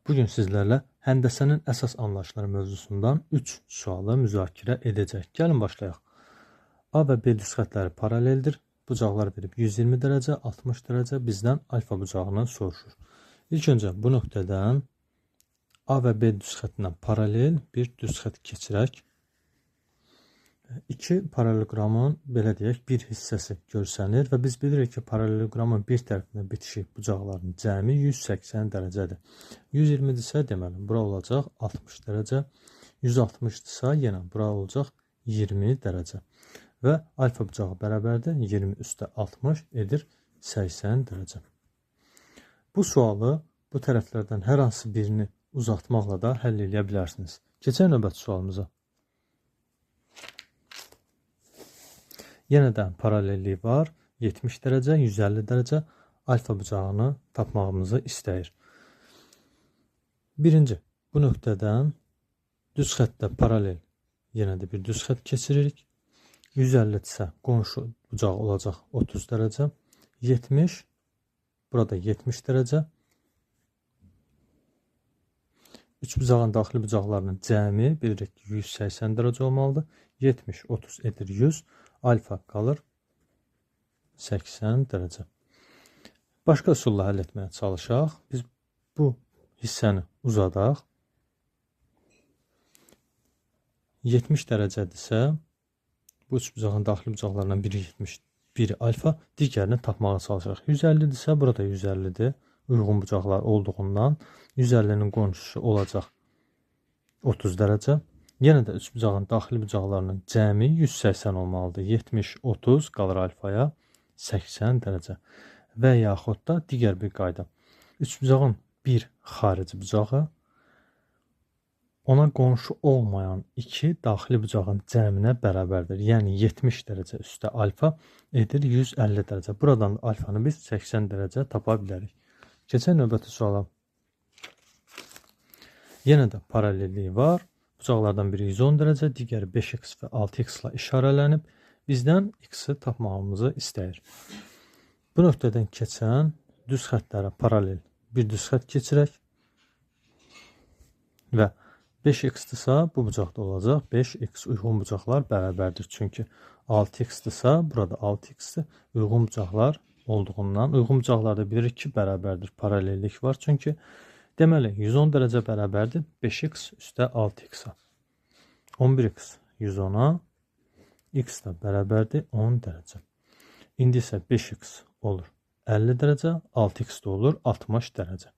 Bugün sizlerle həndəsənin əsas anlayışları mövzusundan 3 sualı müzakirə edəcək. Gəlin başlayaq. A və B düz xətləri paraleldir. Bucaqlar verib 120 dərəcə, 60 dərəcə bizdən alfa bucağını soruşur. İlk öncə bu nöqtədən A və B düz xəttindən paralel bir düz xət keçirək. İki paraleloqramın belə deyək bir hissəsi görsənir və biz bilirik ki, paraleloqramın bir tərəfində bitişik bucaqların cəmi 180 dərəcədir. 120-dirsə deməli bura olacaq 60 dərəcə, 160-dırsa yenə bura olacaq 20 dərəcə və alfa bucağı bərabərdir 20 üstə 60 edir 80 dərəcə. Bu sualı bu tərəflərdən hər hansı birini uzatmaqla da həll edə bilərsiniz. Keçək növbəti sualımıza. Yenədən paralellik var. 70 dərəcə, 150 dərəcə alfa bucağını tapmağımızı istəyir. Birinci, bu nöqtədən düz xəttdə paralel yenə də bir düz xət keçiririk. 150-dirsə qonşu bucaq olacaq 30 dərəcə. 70, burada 70 dərəcə. Üç bucağın daxili bucaqlarının cəmi bilirik ki, 180 dərəcə olmalıdır. 70, 30 edir 100. Alfa qalır 80 dərəcə. Başqa üsulla həll etməyə çalışaq. Biz bu hissəni uzadaq. 70 dərəcədirsə, bu üç bucağın daxili bucaqlarından biri 70, biri alfa, digərini tapmağa çalışaq. 150-dirsə, burada 150-dir. Uyğun bucaqlar olduğundan 150-nin qonşusu olacaq 30 dərəcə. Yenə də üç bucağın daxili bucaqlarının cəmi 180 olmalıdır. 70, 30 qalır alfaya 80 dərəcə. Və yaxud da digər bir qayda. Üç bucağın bir xarici bucağı ona qonşu olmayan iki daxili bucağın cəminə bərabərdir. Yəni 70 dərəcə üstə alfa edir 150 dərəcə. Buradan alfanı biz 80 dərəcə tapa bilərik. Keçək növbəti suala. Yenə də paralellik var. Bucaqlardan biri 110 dərəcə, digəri 5x və 6x ilə işarələnib. Bizdən x-i tapmağımızı istəyir. Bu nöqtədən keçən düz xətlərə paralel bir düz xət keçirək. Və 5x-dirsə bu bucaqda olacaq. 5x uyğun bucaqlar bərabərdir. Çünki 6x-dirsə burada 6x-dir. Uyğun bucaqlar olduğundan uyğun bucaqlarda bilirik ki, bərabərdir. Paralellik var. Çünki deməli 110 dərəcə bərabərdir 5x üstə 6x-a. 11x 110-a, x də bərabərdir 10 dərəcə. İndi isə 5x olur 50 dərəcə, 6x də olur 60 dərəcə.